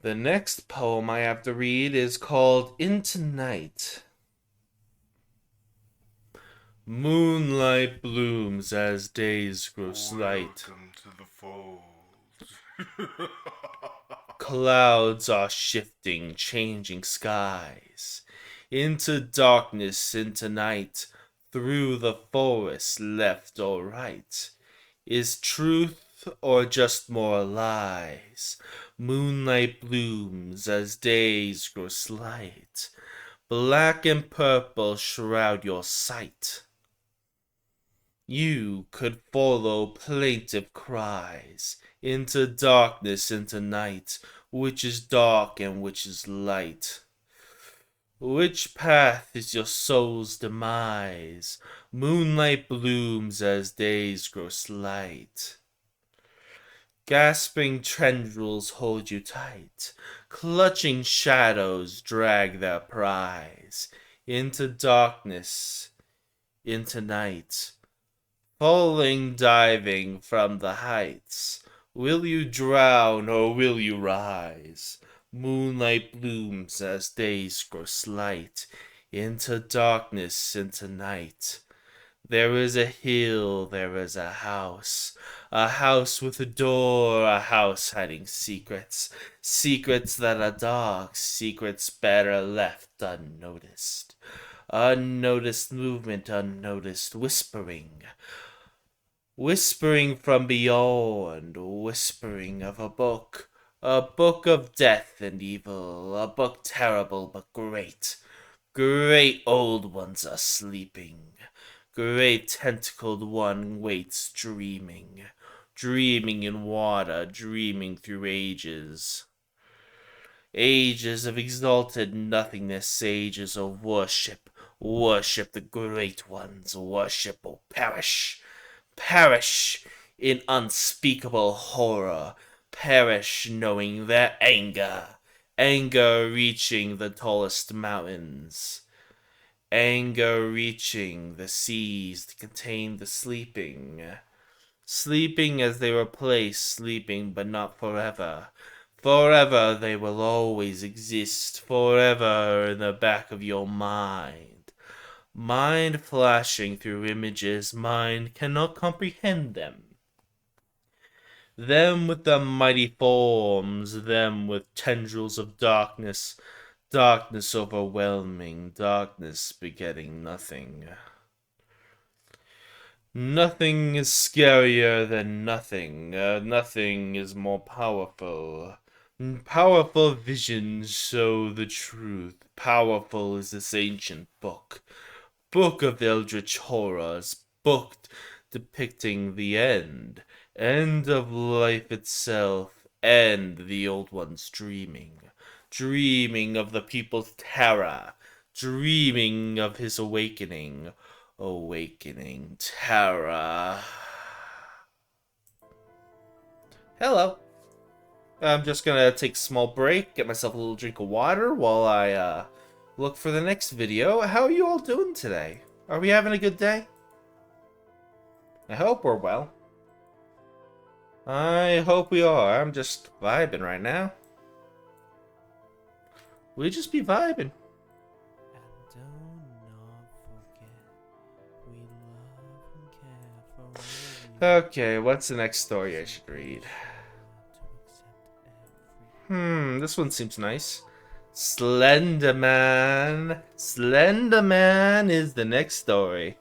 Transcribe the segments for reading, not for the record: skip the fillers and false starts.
The next poem I have to read is called Into Night. Moonlight blooms as days grow slight. Welcome to the fold. Clouds are shifting, changing skies. Into darkness, into night, through the forest, left or right. Is truth or just more lies? Moonlight blooms as days grow slight. Black and purple shroud your sight. You could follow plaintive cries into darkness, into night, which is dark and which is light. Which path is your soul's demise? Moonlight blooms as days grow slight. Gasping tendrils hold you tight. Clutching shadows drag their prize into darkness, into night. Falling, diving from the heights. Will you drown or will you rise? Moonlight blooms as days grow slight. Into darkness, into night. There is a hill, there is a house with a door, a house hiding secrets, secrets that are dark, secrets better left unnoticed. Unnoticed movement, unnoticed whispering, whispering from beyond, whispering of a book of death and evil, a book terrible but great. Great old ones are sleeping. Great tentacled one waits dreaming, dreaming in water, dreaming through ages. Ages of exalted nothingness, ages of worship. Worship the great ones, worship or perish. Perish in unspeakable horror. Perish knowing their anger. Anger reaching the tallest mountains. Anger reaching the seas to contain the sleeping. Sleeping as they replace sleeping, but not forever. Forever they will always exist, forever in the back of your mind. Mind flashing through images, mind cannot comprehend them. Them with the mighty forms, them with tendrils of darkness, darkness overwhelming, darkness begetting nothing. Nothing is scarier than nothing. Nothing is more powerful. Powerful visions show the truth. Powerful is this ancient book. Book of eldritch horrors. Book depicting the end. End of life itself. End the old ones dreaming. Dreaming of the people's terror. Dreaming of his awakening. Awakening terror. Hello. I'm just gonna take a small break, get myself a little drink of water while I look for the next video. How are you all doing today? Are we having a good day? I hope we're well. I hope we are. I'm just vibing right now. We just be vibing. Okay, what's the next story I should read? This one seems nice. Slenderman. Slenderman is the next story.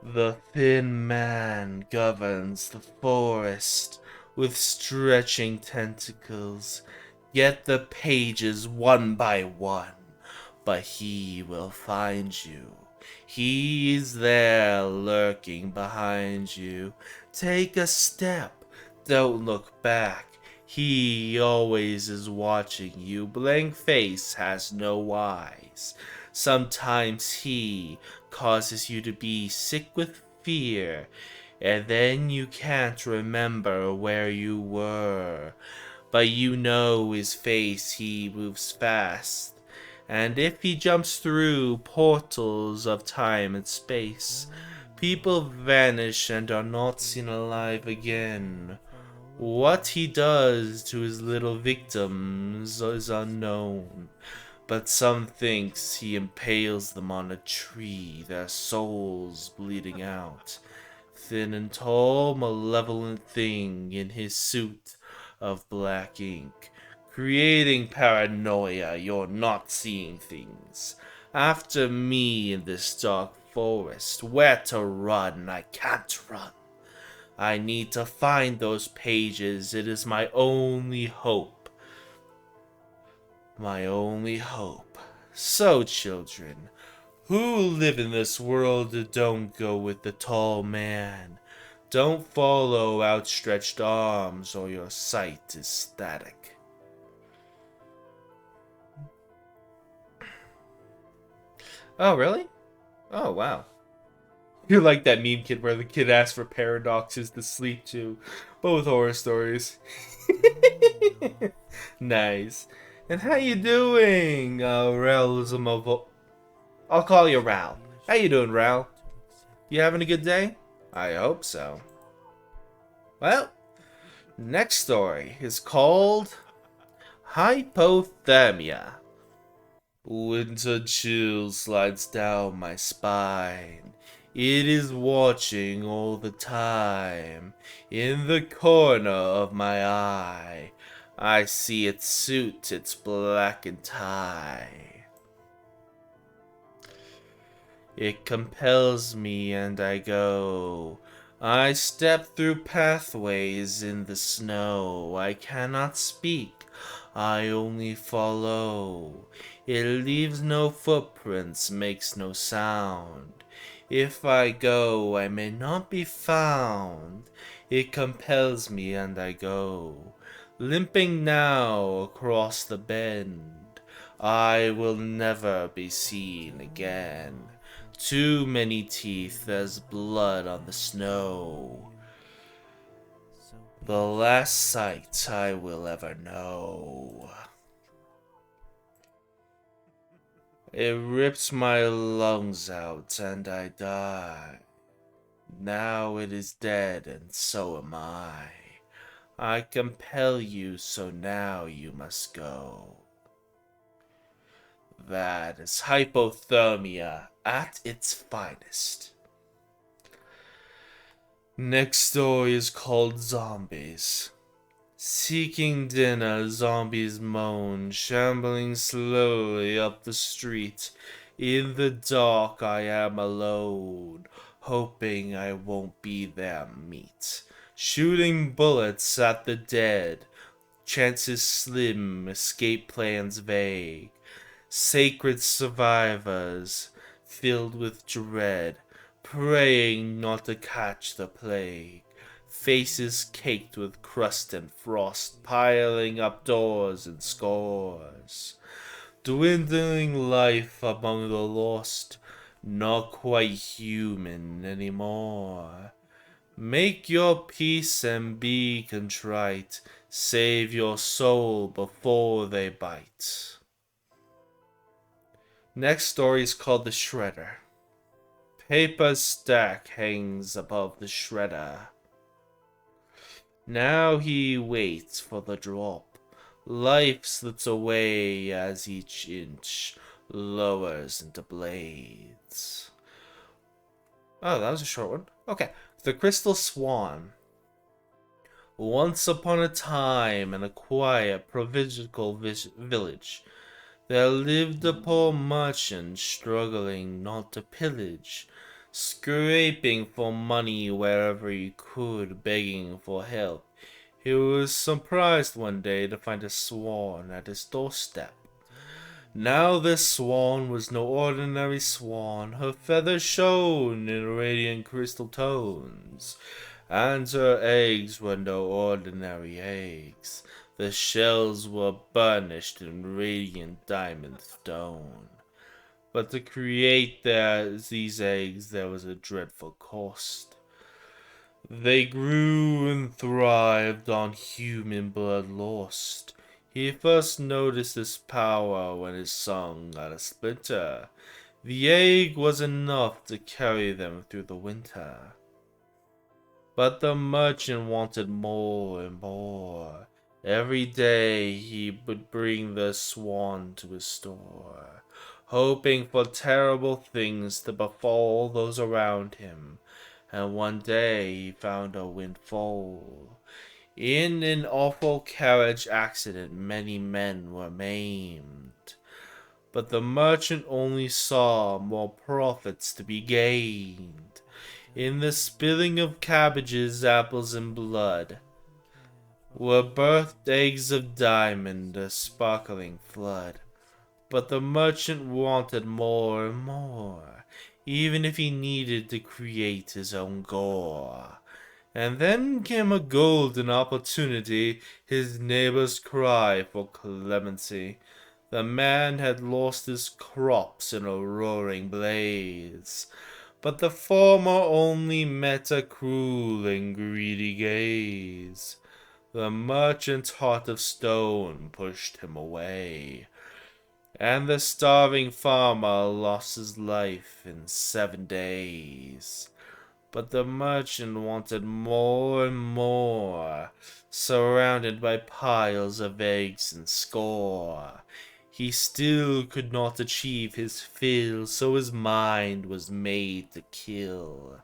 The thin man governs the forest with stretching tentacles. Get the pages one by one, but he will find you. He's there lurking behind you. Take a step, don't look back. He always is watching you. Blank face has no eyes. Sometimes he causes you to be sick with fear, and then you can't remember where you were. But you know his face, he moves fast. And if he jumps through portals of time and space, people vanish and are not seen alive again. What he does to his little victims is unknown, but some thinks he impales them on a tree, their souls bleeding out. Thin and tall, malevolent thing in his suit of black ink, creating paranoia, you're not seeing things. After me in this dark forest, where to run? I can't run. I need to find those pages. It is my only hope. My only hope. So, children, who live in this world don't go with the tall man. Don't follow outstretched arms or your sight is static. Oh, really? Oh, wow. You're like that meme kid where the kid asks for paradoxes to sleep to, but with horror stories. Nice. And how you doing, I'll call you Ral. How you doing, Ral? You having a good day? I hope so. Well, next story is called Hypothermia. Winter chill slides down my spine. It is watching all the time. In the corner of my eye, I see its suit, its black and tie. It compels me and I go. I step through pathways in the snow. I cannot speak. I only follow. It leaves no footprints, makes no sound. If I go, I may not be found. It compels me and I go. Limping now across the bend. I will never be seen again. Too many teeth, there's blood on the snow. The last sight I will ever know. It rips my lungs out and I die. Now it is dead and so am I. I compel you, so now you must go. That is hypothermia at its finest. Next story is called Zombies. Seeking dinner, zombies moan, shambling slowly up the street. In the dark I am alone, hoping I won't be their meat. Shooting bullets at the dead, chances slim, escape plans vague. Sacred survivors, filled with dread, praying not to catch the plague. Faces caked with crust and frost, piling up doors and scores. Dwindling life among the lost, not quite human anymore. Make your peace and be contrite. Save your soul before they bite. Next story is called The Shredder. Paper stack hangs above the shredder. Now he waits for the drop. Life slips away as each inch lowers into blades. Oh, that was a short one. Okay. The Crystal Swan. Once upon a time, in a quiet provincial village, there lived a poor merchant struggling not to pillage, scraping for money wherever he could, begging for help. He was surprised one day to find a swan at his doorstep. Now this swan was no ordinary swan. Her feathers shone in radiant crystal tones, and her eggs were no ordinary eggs. The shells were burnished in radiant diamond stone. But to create these eggs there was a dreadful cost. They grew and thrived on human blood lost. He first noticed this power when his song got a splinter. The egg was enough to carry them through the winter. But the merchant wanted more and more. Every day he would bring the swan to his store, hoping for terrible things to befall those around him. And one day he found a windfall. In an awful carriage accident, many men were maimed. But the merchant only saw more profits to be gained in the spilling of cabbages, apples, and blood were birthed eggs of diamond, a sparkling flood. But the merchant wanted more and more, even if he needed to create his own gore. And then came a golden opportunity, his neighbor's cry for clemency. The man had lost his crops in a roaring blaze, but the farmer only met a cruel and greedy gaze. The merchant's heart of stone pushed him away, and the starving farmer lost his life in 7 days. But the merchant wanted more and more, surrounded by piles of eggs and score. He still could not achieve his fill, so his mind was made to kill.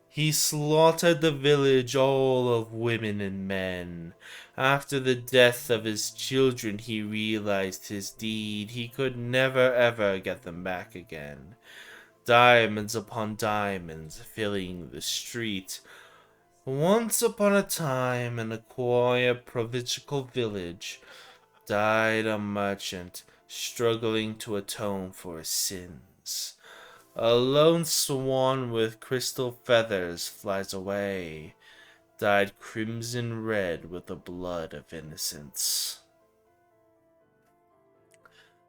He slaughtered the village, all of women and men. After the death of his children, he realized his deed. He could never ever get them back again. Diamonds upon diamonds filling the street. Once upon a time, in a quiet provincial village, died a merchant struggling to atone for his sins. A lone swan with crystal feathers flies away, dyed crimson red with the blood of innocence.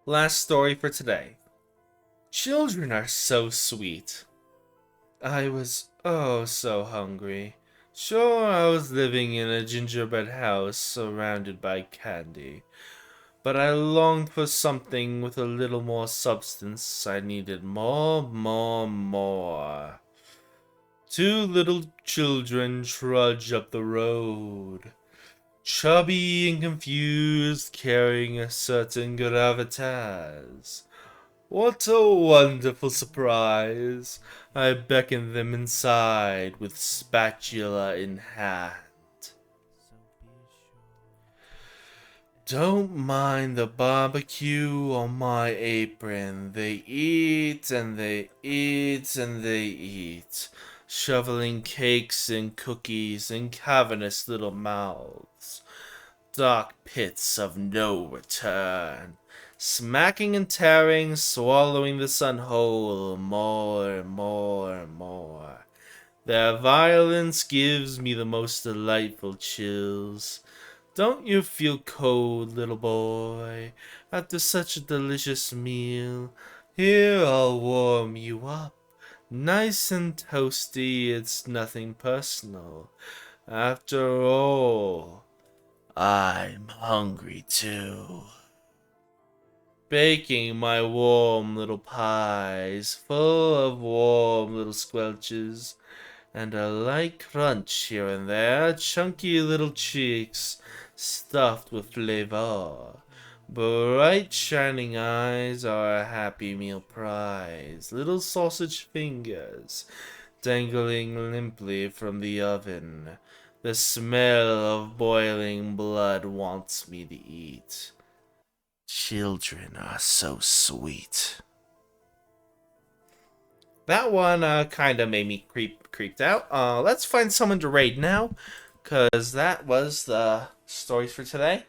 Last story for today. Children are so sweet. I was oh so hungry. Sure, I was living in a gingerbread house surrounded by candy, but I longed for something with a little more substance. I needed more, more, more. Two little children trudge up the road, chubby and confused, carrying a certain gravitas. What a wonderful surprise! I beckoned them inside with spatula in hand. Don't mind the barbecue on my apron. They eat and they eat and they eat, shoveling cakes and cookies in cavernous little mouths. Dark pits of no return. Smacking and tearing, swallowing the sun whole, more and more and more. Their violence gives me the most delightful chills. Don't you feel cold, little boy, after such a delicious meal? Here, I'll warm you up. Nice and toasty, it's nothing personal. After all, I'm hungry too. Baking my warm little pies, full of warm little squelches, and a light crunch here and there, chunky little cheeks stuffed with flavor. Bright shining eyes are a happy meal prize, little sausage fingers dangling limply from the oven. The smell of boiling blood wants me to eat. Children are so sweet. That one kind of made me creeped out. Let's find someone to raid now, because that was the stories for today.